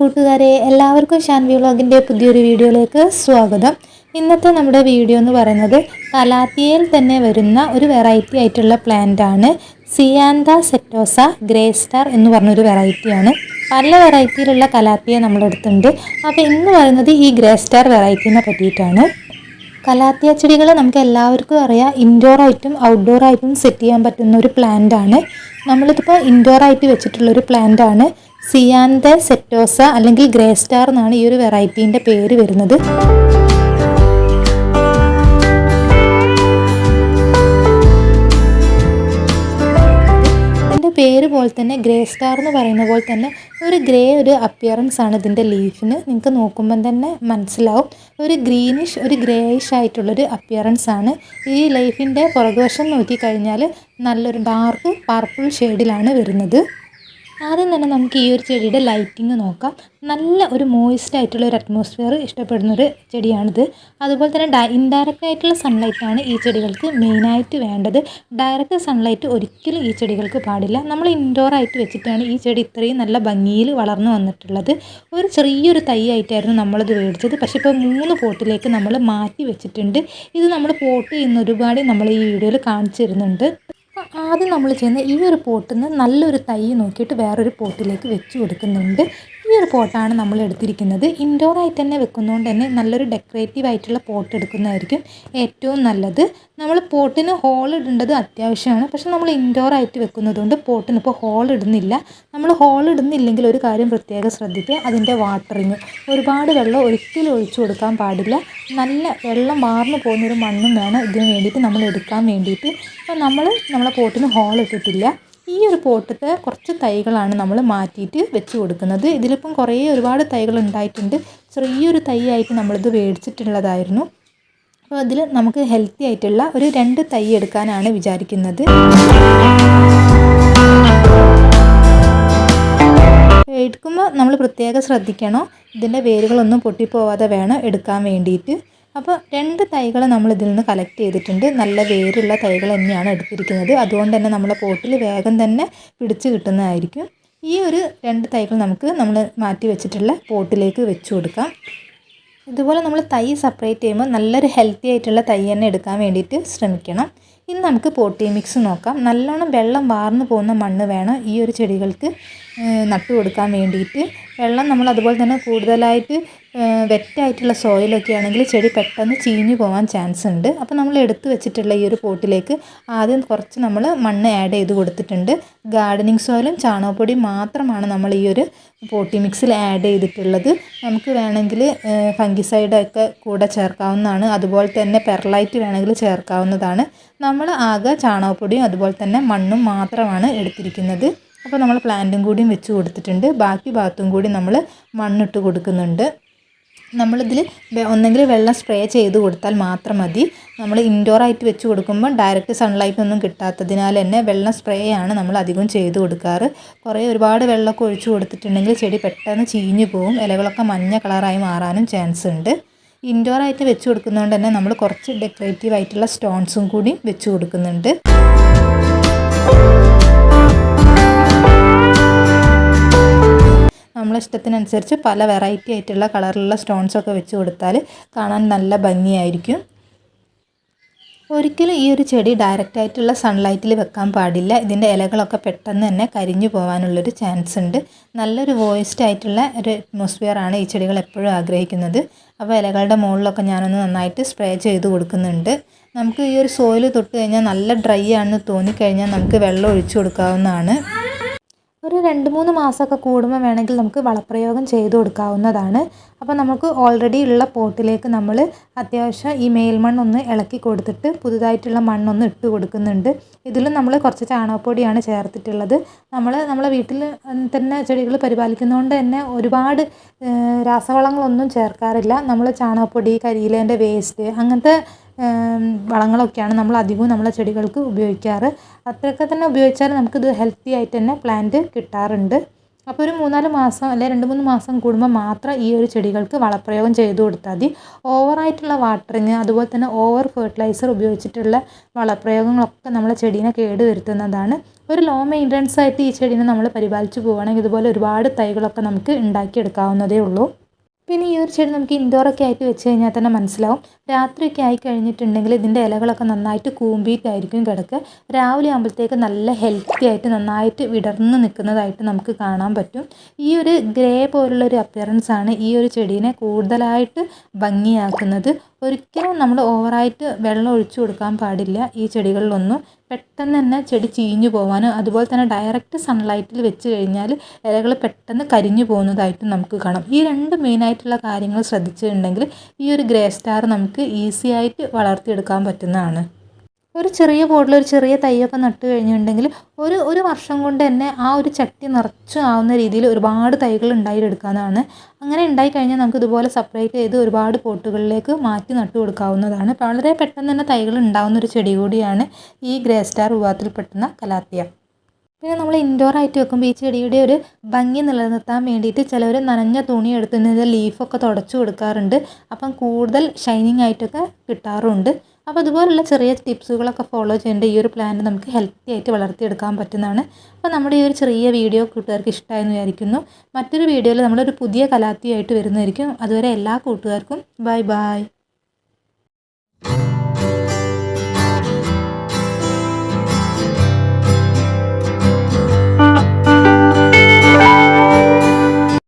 കൂട്ടുകാരെ, എല്ലാവർക്കും ഷാൻവി വ്ളോഗിൻ്റെ പുതിയൊരു വീഡിയോയിലേക്ക് സ്വാഗതം. ഇന്നത്തെ നമ്മുടെ വീഡിയോ എന്ന് പറയുന്നത് കലാത്തിയയിൽ തന്നെ വരുന്ന ഒരു വെറൈറ്റി ആയിട്ടുള്ള പ്ലാന്റ് ആണ്. സിയാന്ത സെറ്റോസ ഗ്രേ സ്റ്റാർ എന്ന് പറഞ്ഞൊരു വെറൈറ്റിയാണ്. പല വെറൈറ്റിയിലുള്ള കലാത്തിയ നമ്മുടെ അടുത്തുണ്ട്. അപ്പോൾ ഇന്ന് പറയുന്നത് ഈ ഗ്രേ സ്റ്റാർ വെറൈറ്റീനെ പറ്റിയിട്ടാണ്. കലാത്തിയ ചെടികൾ നമുക്ക് എല്ലാവർക്കും അറിയാം, ഇൻഡോർ ആയിട്ടും ഔട്ട്ഡോർ ആയിട്ടും സെറ്റ് ചെയ്യാൻ പറ്റുന്ന ഒരു പ്ലാന്റ് ആണ്. നമ്മളിതിപ്പോൾ ഇൻഡോർ ആയിട്ട് വെച്ചിട്ടുള്ളൊരു പ്ലാന്റ് ആണ്. സിയാന്ത സെറ്റോസ അല്ലെങ്കിൽ ഗ്രേ സ്റ്റാർ എന്നാണ് ഈ ഒരു വെറൈറ്റീൻ്റെ പേര് വരുന്നത്. പേര് പോലെ തന്നെ ഗ്രേ സ്റ്റാർ എന്ന് പറയുന്ന പോലെ തന്നെ ഒരു അപ്പിയറൻസ് ആണ് ഇതിൻ്റെ ലീഫിന്. നിങ്ങൾക്ക് നോക്കുമ്പം തന്നെ മനസ്സിലാവും, ഒരു ഗ്രീനിഷ് ഒരു ഗ്രേയിഷ് ആയിട്ടുള്ളൊരു അപ്പിയറൻസ് ആണ്. ഈ ലീഫിൻ്റെ പുറകുവശം നോക്കിക്കഴിഞ്ഞാൽ നല്ലൊരു ഡാർക്ക് പർപ്പിൾ ഷെയ്ഡിലാണ് വരുന്നത്. ആദ്യം തന്നെ നമുക്ക് ഈ ഒരു ചെടിയുടെ ലൈറ്റിങ് നോക്കാം. നല്ല ഒരു മോയിസ്റ്റ് ആയിട്ടുള്ള ഒരു അറ്റ്മോസ്ഫിയർ ഇഷ്ടപ്പെടുന്നൊരു ചെടിയാണിത്. അതുപോലെ തന്നെ ഇൻഡയറക്റ്റ് ആയിട്ടുള്ള സൺലൈറ്റാണ് ഈ ചെടികൾക്ക് മെയിനായിട്ട് വേണ്ടത്. ഡയറക്റ്റ് സൺലൈറ്റ് ഒരിക്കലും ഈ ചെടികൾക്ക് പാടില്ല. നമ്മൾ ഇൻഡോർ ആയിട്ട് വെച്ചിട്ടാണ് ഈ ചെടി ഇത്രയും നല്ല ഭംഗിയിൽ വളർന്നു വന്നിട്ടുള്ളത്. ഒരു ചെറിയൊരു തൈ ആയിട്ടായിരുന്നു നമ്മളിത് മേടിച്ചത്. പക്ഷേ ഇപ്പോൾ 3 പോട്ടിലേക്ക് നമ്മൾ മാറ്റി വെച്ചിട്ടുണ്ട്. ഇത് നമ്മൾ പോട്ട് ചെയ്യുന്ന ഒരുപാട് നമ്മൾ ഈ വീഡിയോയിൽ കാണിച്ചു തരുന്നുണ്ട്. ആദ്യം നമ്മൾ ചെയ്യുന്ന ഈ ഒരു പോട്ടിൽ നിന്ന് നല്ലൊരു തൈ നോക്കിയിട്ട് വേറൊരു പോട്ടിലേക്ക് വെച്ച് കൊടുക്കുന്നുണ്ട്. ഈ ഒരു പോട്ടാണ് നമ്മൾ എടുത്തിരിക്കുന്നത്. ഇൻഡോർ ആയിട്ട് തന്നെ വെക്കുന്നതുകൊണ്ട് തന്നെ നല്ലൊരു ഡെക്കറേറ്റീവ് ആയിട്ടുള്ള പോട്ട് എടുക്കുന്നതായിരിക്കും ഏറ്റവും നല്ലത്. നമ്മൾ പോട്ടിന് ഹോൾ ഇടേണ്ടത് അത്യാവശ്യമാണ്. പക്ഷെ നമ്മൾ ഇൻഡോർ ആയിട്ട് വെക്കുന്നതുകൊണ്ട് പോട്ടിന് ഇപ്പോൾ ഹോൾ ഇടുന്നില്ല. നമ്മൾ ഹോൾ ഇടുന്നില്ലെങ്കിൽ ഒരു കാര്യം പ്രത്യേകം ശ്രദ്ധിക്കുക, അതിൻ്റെ വാട്ടറിങ്. ഒരുപാട് വെള്ളം ഒരിക്കലും ഒഴിച്ചു കൊടുക്കാൻ പാടില്ല. നല്ല വെള്ളം വാർന്നു പോകുന്നൊരു മണ്ണും വേണം ഇതിന് വേണ്ടിയിട്ട് നമ്മൾ എടുക്കാൻ വേണ്ടിയിട്ട്. അപ്പോൾ നമ്മളെ പോട്ടിന് ഹോൾ ഇട്ടിട്ടില്ല. ഈ ഒരു പോട്ടത്തെ കുറച്ച് തൈകളാണ് നമ്മൾ മാറ്റിയിട്ട് വെച്ച് കൊടുക്കുന്നത്. ഇതിലിപ്പം ഒരുപാട് തൈകൾ ഉണ്ടായിട്ടുണ്ട്. ചെറിയൊരു തൈ ആയിട്ട് നമ്മളിത് മേടിച്ചിട്ടുള്ളതായിരുന്നു. അപ്പോൾ അതിൽ നമുക്ക് ഹെൽത്തി ആയിട്ടുള്ള ഒരു 2 തൈ എടുക്കാനാണ് വിചാരിക്കുന്നത്. എടുക്കുമ്പോൾ നമ്മൾ പ്രത്യേകം ശ്രദ്ധിക്കണം, ഇതിൻ്റെ വേരുകളൊന്നും പൊട്ടിപ്പോവാതെ വേണം എടുക്കാൻ വേണ്ടിയിട്ട്. അപ്പോൾ 2 തൈകൾ നമ്മൾ ഇതിൽ നിന്ന് കളക്ട് ചെയ്തിട്ടുണ്ട്. നല്ല വേരുള്ള തൈകൾ തന്നെയാണ് എടുത്തിരിക്കുന്നത്. അതുകൊണ്ട് തന്നെ നമ്മളെ പോട്ടിൽ വേഗം തന്നെ പിടിച്ച് കിട്ടുന്നതായിരിക്കും. ഈ ഒരു 2 തൈകൾ നമ്മൾ മാറ്റി വെച്ചിട്ടുള്ള പോട്ടിലേക്ക് വെച്ച് കൊടുക്കാം. ഇതുപോലെ നമ്മൾ തൈ സെപ്പറേറ്റ് ചെയ്യുമ്പോൾ നല്ലൊരു ഹെൽത്തി ആയിട്ടുള്ള തൈ തന്നെ എടുക്കാൻ വേണ്ടിയിട്ട് ശ്രമിക്കണം. ഇനി നമുക്ക് പോട്ടി മിക്സ് നോക്കാം. നല്ലോണം വെള്ളം വാർന്നു പോകുന്ന മണ്ണ് വേണം ഈ ഒരു ചെടികൾക്ക് നട്ടു കൊടുക്കാൻ വേണ്ടിയിട്ട്. വെള്ളം നമ്മൾ അതുപോലെ തന്നെ കൂടുതലായിട്ട് വെറ്റായിട്ടുള്ള സോയിലൊക്കെ ആണെങ്കിൽ ചെടി പെട്ടെന്ന് ചീഞ്ഞു പോകാൻ ചാൻസ് ഉണ്ട്. അപ്പോൾ നമ്മൾ എടുത്തു വെച്ചിട്ടുള്ള ഈ ഒരു പോട്ടിലേക്ക് ആദ്യം കുറച്ച് നമ്മൾ മണ്ണ് ആഡ് ചെയ്ത് കൊടുത്തിട്ടുണ്ട്. ഗാർഡനിങ് സോയിലും ചാണകപ്പൊടിയും മാത്രമാണ് നമ്മൾ ഈ ഒരു പോട്ടി മിക്സിൽ ആഡ് ചെയ്തിട്ടുള്ളത്. നമുക്ക് വേണമെങ്കിൽ ഫംഗിസൈഡൊക്കെ കൂടെ ചേർക്കാവുന്നതാണ്. അതുപോലെ തന്നെ പെർലൈറ്റ് വേണമെങ്കിൽ ചേർക്കാവുന്നതാണ്. നമ്മൾ ആകെ ചാണകപ്പൊടിയും അതുപോലെ തന്നെ മണ്ണും മാത്രമാണ് എടുത്തിരിക്കുന്നത്. അപ്പോൾ നമ്മൾ പ്ലാന്റും കൂടിയും വെച്ച് കൊടുത്തിട്ടുണ്ട്. ബാക്കി ഭാഗത്തും കൂടി നമ്മൾ മണ്ണിട്ട് കൊടുക്കുന്നുണ്ട്. നമ്മളിതിൽ ഒന്നെങ്കിൽ വെള്ളം സ്പ്രേ ചെയ്ത് കൊടുത്താൽ മാത്രം മതി. നമ്മൾ ഇൻഡോർ ആയിട്ട് വെച്ച് കൊടുക്കുമ്പോൾ ഡയറക്റ്റ് സൺലൈറ്റ് ഒന്നും കിട്ടാത്തതിനാൽ തന്നെ വെള്ളം സ്പ്രേ ആണ് നമ്മൾ അധികം ചെയ്ത് കൊടുക്കാറ്. ഒരുപാട് വെള്ളമൊക്കെ ഒഴിച്ച് കൊടുത്തിട്ടുണ്ടെങ്കിൽ ചെടി പെട്ടെന്ന് ചീഞ്ഞു പോകും. ഇലകളൊക്കെ മഞ്ഞ കളറായി മാറാനും ചാൻസ് ഉണ്ട്. ഇൻഡോർ ആയിട്ട് വെച്ച് കൊടുക്കുന്നതുകൊണ്ട് തന്നെ നമ്മൾ കുറച്ച് ഡെക്കറേറ്റീവ് ആയിട്ടുള്ള സ്റ്റോൺസും കൂടി വെച്ച് കൊടുക്കുന്നുണ്ട്. നമ്മളെ ഇഷ്ടത്തിനനുസരിച്ച് പല വെറൈറ്റി ആയിട്ടുള്ള കളറിലുള്ള സ്റ്റോൺസൊക്കെ വെച്ച് കൊടുത്താൽ കാണാൻ നല്ല ഭംഗിയായിരിക്കും. ഒരിക്കലും ഈ ഒരു ചെടി ഡയറക്റ്റായിട്ടുള്ള സൺലൈറ്റിൽ വെക്കാൻ പാടില്ല. ഇതിൻ്റെ ഇലകളൊക്കെ പെട്ടെന്ന് തന്നെ കരിഞ്ഞു പോകാനുള്ളൊരു ചാൻസ് ഉണ്ട്. നല്ലൊരു വോയിസ്ഡ് ആയിട്ടുള്ള ഒരു അറ്റ്മോസ്ഫിയറാണ് ഈ ചെടികൾ എപ്പോഴും ആഗ്രഹിക്കുന്നത്. അപ്പോൾ ഇലകളുടെ മുകളിലൊക്കെ ഞാനൊന്ന് നന്നായിട്ട് സ്പ്രേ ചെയ്ത് കൊടുക്കുന്നുണ്ട്. നമുക്ക് ഈ ഒരു സോയിൽ തൊട്ട് കഴിഞ്ഞാൽ നല്ല ഡ്രൈ ആണെന്ന് തോന്നിക്കഴിഞ്ഞാൽ നമുക്ക് വെള്ളം ഒഴിച്ചു കൊടുക്കാവുന്നതാണ്. ഒരു 2-3 മാസമൊക്കെ കൂടുമ്പോൾ വേണമെങ്കിൽ നമുക്ക് വളപ്രയോഗം ചെയ്ത് കൊടുക്കാവുന്നതാണ്. അപ്പോൾ നമുക്ക് ഓൾറെഡി ഉള്ള പോട്ടിലേക്ക് നമ്മൾ അത്യാവശ്യം ഈ മേൽമണ്ണൊന്ന് ഇളക്കി കൊടുത്തിട്ട് പുതുതായിട്ടുള്ള മണ്ണൊന്ന് ഇട്ട് കൊടുക്കുന്നുണ്ട്. ഇതിലും നമ്മൾ കുറച്ച് ചാണകപ്പൊടിയാണ് ചേർത്തിട്ടുള്ളത്. നമ്മളെ വീട്ടിൽ തന്നെ ചെടികൾ പരിപാലിക്കുന്നതുകൊണ്ട് തന്നെ ഒരുപാട് രാസവളങ്ങളൊന്നും ചേർക്കാറില്ല. നമ്മൾ ചാണകപ്പൊടി, കരിയിലേൻ്റെ വേസ്റ്റ്, അങ്ങനത്തെ വളങ്ങളൊക്കെയാണ് നമ്മൾ അധികവും നമ്മളെ ചെടികൾക്ക് ഉപയോഗിക്കാറ്. അത്രയൊക്കെ തന്നെ ഉപയോഗിച്ചാൽ നമുക്കിത് ഹെൽത്തി ആയിട്ട് തന്നെ പ്ലാന്റ് കിട്ടാറുണ്ട്. അപ്പോൾ ഒരു 3-4 മാസം അല്ലെങ്കിൽ 2-3 മാസം കൂടുമ്പോൾ മാത്രം ഈ ഒരു ചെടികൾക്ക് വളപ്രയോഗം ചെയ്തു കൊടുത്താൽ മതി. ഓവറായിട്ടുള്ള വാട്ടറിങ് അതുപോലെ തന്നെ ഓവർ ഫെർട്ടിലൈസർ ഉപയോഗിച്ചിട്ടുള്ള വളപ്രയോഗങ്ങളൊക്കെ നമ്മളെ ചെടീനെ കേട് വരുത്തുന്നതാണ്. ഒരു ലോ മെയിൻ്റനൻസ് ആയിട്ട് ഈ ചെടീനെ നമ്മൾ പരിപാലിച്ച് പോവുകയാണെങ്കിൽ ഇതുപോലെ ഒരുപാട് തൈകളൊക്കെ നമുക്ക് ഉണ്ടാക്കിയെടുക്കാവുന്നതേ ഉള്ളൂ. പിന്നെ ഈ ഒരു ചെടി നമുക്ക് ഇൻഡോറൊക്കെ ആയിട്ട് വെച്ച് കഴിഞ്ഞാൽ തന്നെ മനസ്സിലാവും. രാത്രിയൊക്കെ ആയി കഴിഞ്ഞിട്ടുണ്ടെങ്കിൽ ഇതിൻ്റെ ഇലകളൊക്കെ നന്നായിട്ട് കൂമ്പിയിട്ടായിരിക്കും കിടക്കുക. രാവിലെ ആകുമ്പോഴത്തേക്ക് നല്ല ഹെൽത്തി ആയിട്ട് നന്നായിട്ട് വിടർന്ന് നിൽക്കുന്നതായിട്ട് നമുക്ക് കാണാൻ പറ്റും. ഈ ഒരു ഗ്രേ പോലുള്ളൊരു അപ്പിയറൻസ് ആണ് ഈ ഒരു ചെടീനെ കൂടുതലായിട്ട് ഭംഗിയാക്കുന്നത്. ഒരിക്കലും നമ്മൾ ഓവറായിട്ട് വെള്ളം ഒഴിച്ചു കൊടുക്കാൻ പാടില്ല ഈ ചെടികളിലൊന്നും. പെട്ടെന്ന് തന്നെ ചെടി ചീഞ്ഞു പോകാനും അതുപോലെ തന്നെ ഡയറക്റ്റ് സൺലൈറ്റിൽ വെച്ച് കഴിഞ്ഞാൽ ഇലകൾ പെട്ടെന്ന് കരിഞ്ഞു പോകുന്നതായിട്ടും നമുക്ക് കാണാം. ഈ 2 മെയിനായിട്ടുള്ള കാര്യങ്ങൾ ശ്രദ്ധിച്ചിട്ടുണ്ടെങ്കിൽ ഈ ഒരു ഗ്രേ സ്റ്റാർ നമുക്ക് ഈസി ആയിട്ട് വളർത്തിയെടുക്കാൻ പറ്റുന്നതാണ്. ഒരു ചെറിയ പോട്ടിൽ ഒരു ചെറിയ തൈയൊക്കെ നട്ട് കഴിഞ്ഞിട്ടുണ്ടെങ്കിൽ ഒരു വർഷം കൊണ്ട് തന്നെ ആ ഒരു ചട്ടി നിറച്ചും ആവുന്ന രീതിയിൽ ഒരുപാട് തൈകൾ ഉണ്ടായിയെടുക്കാവുന്നതാണ്. അങ്ങനെ ഉണ്ടായിക്കഴിഞ്ഞാൽ നമുക്ക് ഇതുപോലെ സെപ്പറേറ്റ് ചെയ്ത് ഒരുപാട് പോട്ടുകളിലേക്ക് മാറ്റി നട്ടു കൊടുക്കാവുന്നതാണ്. വളരെ പെട്ടെന്ന് തന്നെ തൈകൾ ഉണ്ടാവുന്ന ഒരു ചെടി കൂടിയാണ് ഈ ഗ്രേ സ്റ്റാർ വിഭാഗത്തിൽപ്പെടുന്ന കലാത്തിയ. പിന്നെ നമ്മൾ ഇൻഡോർ ആയിട്ട് വെക്കുമ്പോൾ ഈ ചെടിയുടെ ഒരു ഭംഗി നിലനിർത്താൻ വേണ്ടിയിട്ട് ചിലവർ നനഞ്ഞ തുണി എടുത്ത് ലീഫൊക്കെ തുടച്ചു കൊടുക്കാറുണ്ട്. അപ്പം കൂടുതൽ ഷൈനിങ് ആയിട്ടൊക്കെ കിട്ടാറുണ്ട്. അപ്പോൾ അതുപോലുള്ള ചെറിയ ടിപ്സുകളൊക്കെ ഫോളോ ചെയ്യേണ്ട ഈ ഒരു പ്ലാന്റ് നമുക്ക് ഹെൽത്തി ആയിട്ട് വളർത്തിയെടുക്കാൻ പറ്റുന്നതാണ്. അപ്പോൾ നമ്മുടെ ഈ ഒരു ചെറിയ വീഡിയോ കൂട്ടുകാർക്ക് ഇഷ്ടമായെന്ന് വിചാരിക്കുന്നു. മറ്റൊരു വീഡിയോയിൽ നമ്മളൊരു പുതിയ കലാത്തിയായിട്ട് വരുന്നതായിരിക്കും. അതുവരെ എല്ലാ കൂട്ടുകാർക്കും ബൈ ബൈ.